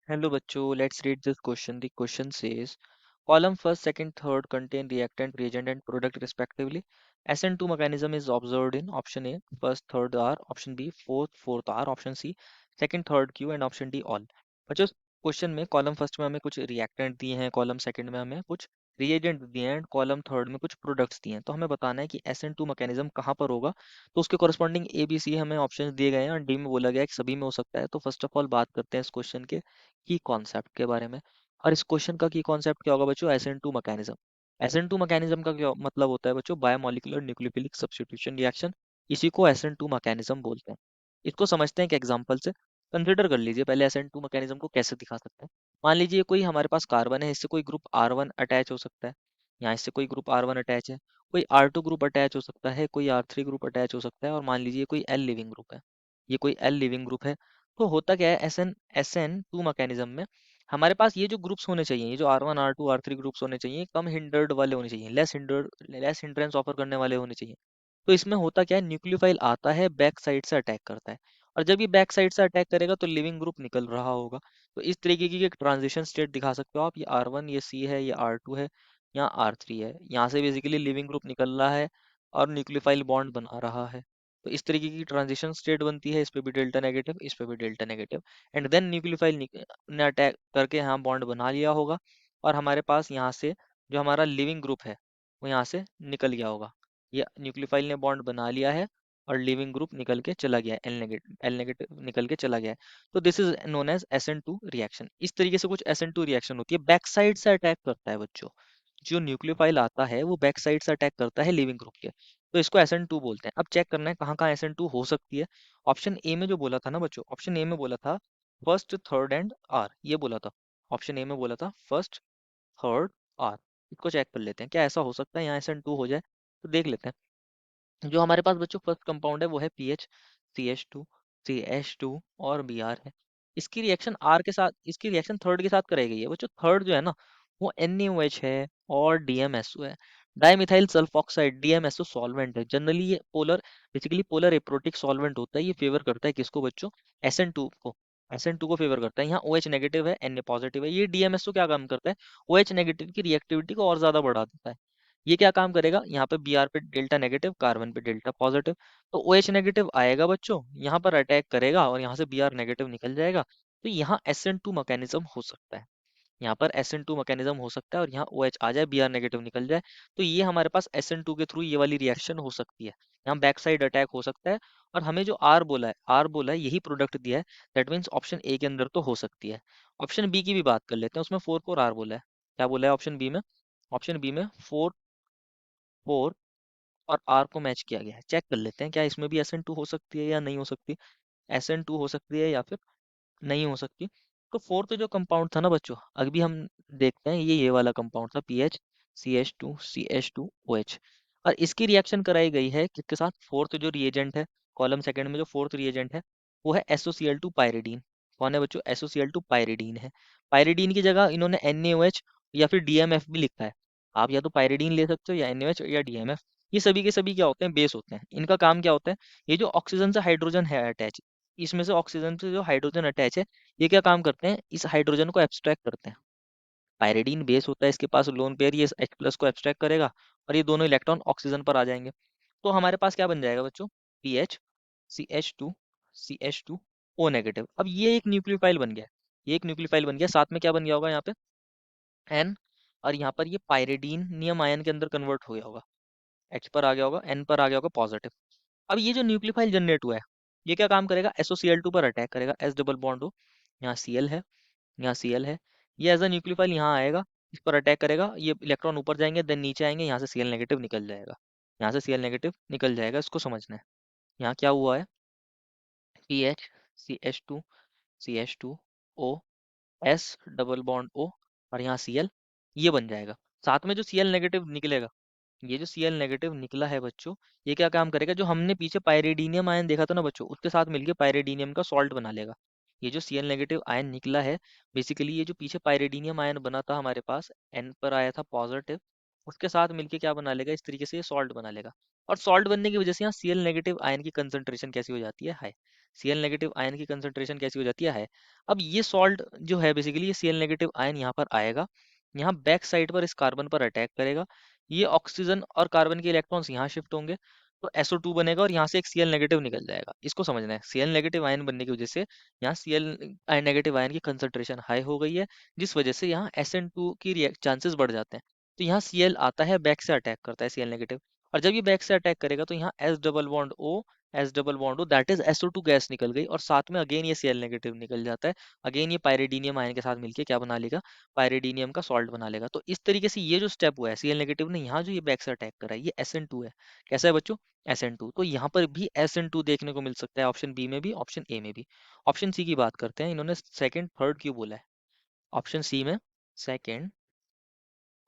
Hello bachcho, let's read this question. The question says, column first, second, third contain reactant, reagent and product respectively. SN2 mechanism is observed in option A, first, third R, option B, fourth R, option C, second, third Q and option D all. बच्चों question में column first में हमें कुछ reactant दिए हैं, column second में हमें कुछ रिएजेंट दिए हैं, कॉलम थर्ड में कुछ प्रोडक्ट्स दिए हैं। तो हमें बताना है कि SN2 मैकेनिज्म कहाँ पर होगा। तो उसके कॉरस्पॉन्डिंग ए बी सी हमें ऑप्शंस दिए गए हैं और डी में बोला गया है कि सभी में हो सकता है। तो फर्स्ट ऑफ ऑल बात करते हैं इस क्वेश्चन के की कॉन्सेप्ट के बारे में। और इस क्वेश्चन का की कॉन्सेप्ट क्या होगा बच्चों? SN2 mechanism. SN2 मैकेनिज्म का क्या मतलब होता है बच्चों? Biomolecular nucleophilic substitution reaction. इसी को SN2 मैकेनिज्म बोलते हैं। इसको समझते हैं एक एग्जांपल से। कंसिडर कर लीजिए पहले SN2 मैकेनिज्म को कैसे दिखा सकते हैं। मान लीजिए कोई हमारे पास कार्बन है, इससे कोई ग्रुप R1 अटैच हो सकता है। यहाँ इससे कोई ग्रुप R1 अटैच है, कोई R2 ग्रुप अटैच हो सकता है, कोई R3 ग्रुप अटैच हो सकता है और मान लीजिए कोई L लिविंग ग्रुप है। ये कोई L लिविंग ग्रुप है। तो होता क्या है SN2 मैकेनिज्म में हमारे पास ये जो ग्रुप्स होने चाहिए, ये जो R1 R2 R3 ग्रुप्स होने चाहिए, कम हिंडर्ड वाले होने चाहिए, लेस हिंड्रेंस ऑफर करने वाले होने चाहिए। तो इसमें होता क्या है, न्यूक्लियोफाइल आता है, बैक साइड से अटैक करता है। और जब ये बैक साइड से अटैक करेगा तो लिविंग ग्रुप निकल रहा होगा। तो इस तरीके की एक ट्रांजिशन स्टेट दिखा सकते हो आप। ये R1, ये C है, ये R2 है, यहाँ R3 है। यहाँ से बेसिकली लिविंग ग्रुप निकल रहा है और न्यूक्लियोफाइल बॉन्ड बना रहा है। तो इस तरीके की ट्रांजिशन स्टेट बनती है। इस पे भी डेल्टा नेगेटिव, इस पे भी delta negative. And then nucleophile ने अटैक करके यहाँ बॉन्ड बना लिया होगा और हमारे पास यहाँ से जो हमारा लिविंग ग्रुप है वो यहाँ से निकल गया होगा। ये न्यूक्लियोफाइल ने बॉन्ड बना लिया है और लिविंग ग्रुप निकल के चला गया है, एल नेगेटिव निकल के चला गया है। तो this is known as SN2 reaction. इस तरीके से कुछ SN2 रिएक्शन होती है। बैक साइड से अटैक करता है बच्चों। जो न्यूक्लियोफाइल आता है वो बैक साइड से अटैक करता है लिविंग ग्रुप के। तो इसको SN2 बोलते हैं। अब चेक करना है कहाँ कहाँ SN2 हो सकती है। ऑप्शन ए में जो बोला था ना बच्चों, ऑप्शन ए में बोला था फर्स्ट, थर्ड एंड आर, ये बोला था। ऑप्शन ए में बोला था फर्स्ट, थर्ड, आर। इसको चेक कर लेते हैं क्या ऐसा हो सकता है यहाँ SN2 हो जाए। तो देख लेते हैं। जो हमारे पास बच्चों फर्स्ट कंपाउंड है वो है PH, CH2, CH2 और Br है। इसकी रिएक्शन आर के साथ, इसकी रिएक्शन थर्ड के साथ कराई गई है बच्चों। थर्ड जो है ना वो NaOH है और DMSO है, डाइमिथाइल सल्फोक्साइड। DMSO सॉल्वेंट है। जनरली ये polar, basically polar aprotic solvent होता है। ये फेवर करता है किसको बच्चों? SN2 को। SN2 को फेवर करता है। यहाँ OH नेगेटिव है, Na पॉजिटिव है। ये DMSO क्या काम करता है? OH नेगेटिव की रिएक्टिविटी को और ज्यादा बढ़ा देता है। ये क्या काम करेगा? यहाँ पे Br पे डेल्टा नेगेटिव, कार्बन पे डेल्टा पॉजिटिव। तो OH नेगेटिव आएगा बच्चों, यहाँ पर अटैक करेगा और यहाँ से Br नेगेटिव निकल जाएगा। तो यहाँ SN2 मैकेनिज्म हो सकता है। यहाँ पर SN2 मैकेनिज्म हो सकता है और यहाँ OH आ जाए, Br नेगेटिव निकल जाए। तो ये हमारे पास SN2 के थ्रू ये वाली रिएक्शन हो सकती है। यहाँ बैक साइड अटैक हो सकता है। और हमें जो आर बोला है यही प्रोडक्ट दिया है। दैट मीन्स ऑप्शन ए के अंदर तो हो सकती है। ऑप्शन बी की भी बात कर लेते हैं। उसमें 4 बोला है। क्या बोला है ऑप्शन बी में? ऑप्शन बी में फोर और आर को मैच किया गया है। चेक कर लेते हैं क्या इसमें भी SN2 हो सकती है या नहीं हो सकती। SN2 हो सकती है या फिर नहीं हो सकती। तो फोर्थ जो कंपाउंड था ना बच्चों, अभी हम देखते हैं, ये वाला कंपाउंड था PH, CH2 OH। और इसकी रिएक्शन कराई गई है किसके साथ? फोर्थ जो रिएजेंट है, कॉलम सेकंड में जो फोर्थ रिएजेंट है वो है SOCl2 पायरिडीन। कौन है बच्चों? SOCl2 पायरिडीन है। पायरिडीन की जगह इन्होंने NaOH या फिर DMF भी लिखा है। आप या तो पायरिडीन ले सकते हो या NaOH या DMF। ये सभी के सभी क्या होते हैं? बेस होते हैं। इनका काम क्या होता है? ये जो ऑक्सीजन से हाइड्रोजन है अटैच, इसमें से ऑक्सीजन से जो हाइड्रोजन अटैच है, ये क्या काम करते हैं? इस हाइड्रोजन को एब्स्ट्रैक्ट करते हैं। पायरिडीन बेस होता है, इसके पास लोन पेयर, ये H प्लस को एब्स्ट्रैक्ट करेगा और ये दोनों इलेक्ट्रॉन ऑक्सीजन पर आ जाएंगे। तो हमारे पास क्या बन जाएगा बच्चों? PH, CH2, CH2O negative. अब ये एक न्यूक्लियोफाइल बन गया। ये एक न्यूक्लियोफाइल बन गया। साथ में क्या बन गया होगा यहाँ पे? N। और यहाँ पर ये पायरिडीन नियम आयन के अंदर कन्वर्ट हो गया होगा। H पर आ गया होगा, N पर आ गया होगा पॉजिटिव। अब ये जो न्यूक्लियोफाइल जनरेट हुआ है, ये क्या काम करेगा? SOCl2 पर अटैक करेगा। S डबल बॉन्ड हो, यहाँ Cl है, यहाँ Cl है। ये एज अ न्यूक्लियोफाइल यहाँ आएगा, इस पर अटैक करेगा। ये इलेक्ट्रॉन ऊपर जाएंगे, देन नीचे आएंगे, यहाँ से Cl नेगेटिव निकल जाएगा। यहाँ से Cl नेगेटिव निकल जाएगा। इसको समझना है। यहाँ क्या हुआ है? PH, CH2, CH2O, S double bond O और यहाँ Cl, ये बन जाएगा। साथ में जो Cl नेगेटिव निकलेगा, ये जो Cl नेगेटिव निकला है बच्चों, ये क्या काम करेगा? जो हमने पीछे पायरिडीनियम आयन देखा था ना बच्चों, उसके साथ मिलके पायरिडीनियम का सॉल्ट बना लेगा। ये जो Cl नेगेटिव आयन निकला है, बेसिकली ये जो पीछे पायरिडीनियम आयन बना था हमारे पास, N पर आया था पॉजिटिव उसके साथ मिलके क्या बना लेगा, इस तरीके से ये सॉल्ट बना लेगा। और सॉल्ट बनने की वजह से यहाँ Cl नेगेटिव आयन की कंसंट्रेशन कैसी हो जाती है, हाई। Cl नेगेटिव आयन की कंसंट्रेशन कैसी हो जाती है, हाई। अब ये सॉल्ट जो है बेसिकली, ये Cl नेगेटिव आयन यहाँ पर आएगा, यहाँ बैक साइड पर इस कार्बन पर अटैक करेगा, ये ऑक्सीजन और कार्बन के इलेक्ट्रॉन्स यहाँ शिफ्ट होंगे, तो SO2 बनेगा और यहाँ से एक Cl नेगेटिव निकल जाएगा। इसको समझना है, Cl नेगेटिव आयन बनने की वजह से यहाँ Cl आयन नेगेटिव आयन की कंसंट्रेशन हाई हो गई है, जिस वजह से यहाँ SN2 की चांसेस बढ़ जाते हैं। तो यहाँ Cl आता है, बैक से अटैक करता है Cl नेगेटिव, और जब ये बैक से अटैक करेगा तो यहाँ S double bond O that is SO2 gas निकल गई, और साथ में अगेन ये Cl नेगेटिव निकल जाता है। अगेन ये पायरिडीनियम आयन के साथ मिलके क्या बना लेगा, पायरिडीनियम का सॉल्ट बना लेगा। तो इस तरीके से ये जो स्टेप हुआ है Cl नेगेटिव ने, यहाँ जो ये बैक से अटैक करा है, ये SN2 है। कैसा है बच्चों, SN2। तो यहाँ पर भी SN2 देखने को मिल सकता है, ऑप्शन बी में भी, ऑप्शन ए में भी। ऑप्शन सी की बात करते हैं, इन्होंने सेकंड थर्ड क्यों बोला है। ऑप्शन सी में सेकंड,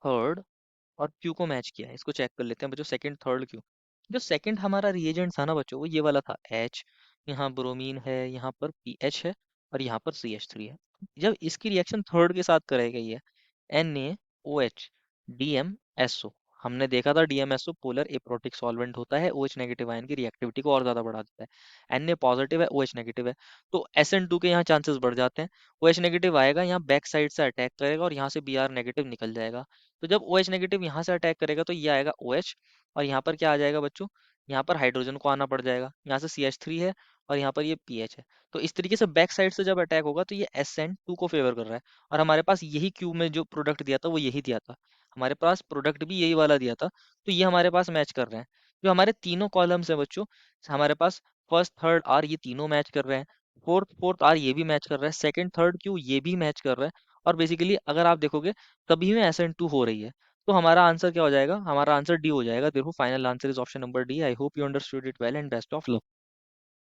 थर्ड और क्यू को मैच किया है, इसको चेक कर लेते हैं बच्चों, सेकंड थर्ड क्यू। जो सेकंड हमारा रिएजेंट था ना बच्चों, वो ये वाला था H, यहाँ ब्रोमीन है, यहाँ पर PH है, और यहाँ पर CH3 है। जब इसकी रिएक्शन थर्ड के साथ कराई गई है, NaOH DMSO, हमने देखा था DMSO पोलर एप्रोटिक सॉल्वेंट होता है, OH नेगेटिव आयन की रिएक्टिविटी को और ज्यादा बढ़ा देता है। Na पॉजिटिव है, OH नेगेटिव है, तो SN2 के यहाँ चांसेस बढ़ जाते हैं। OH नेगेटिव आएगा, यहाँ बैक साइड से अटैक करेगा और यहाँ से Br नेगेटिव निकल जाएगा। तो जब OH नेगेटिव यहाँ से अटैक करेगा तो ये आएगा OH, और यहाँ पर क्या आ जाएगा बच्चों, यहाँ पर हाइड्रोजन को आना पड़ जाएगा, यहाँ से CH3 है, और यहाँ पर ये PH है। तो इस तरीके से बैक साइड से जब अटैक होगा तो ये SN2 को फेवर कर रहा है, और हमारे पास यही क्यू में जो प्रोडक्ट दिया था वो यही दिया था, हमारे पास प्रोडक्ट भी यही वाला दिया था, तो ये हमारे पास मैच कर रहे हैं। जो हमारे तीनों कॉलम्स हैं बच्चों, हमारे पास फर्स्ट थर्ड आर ये तीनों मैच कर रहे हैं, फोर्थ फोर्थ आर ये भी मैच कर रहा है, सेकंड थर्ड क्यू ये भी मैच कर रहा है, और बेसिकली अगर आप देखोगे तभी में SN2 हो रही है। तो हमारा आंसर क्या हो जाएगा, हमारा आंसर डी हो जाएगा। देखो final answer is option number D. I hope you understood it well and best of luck.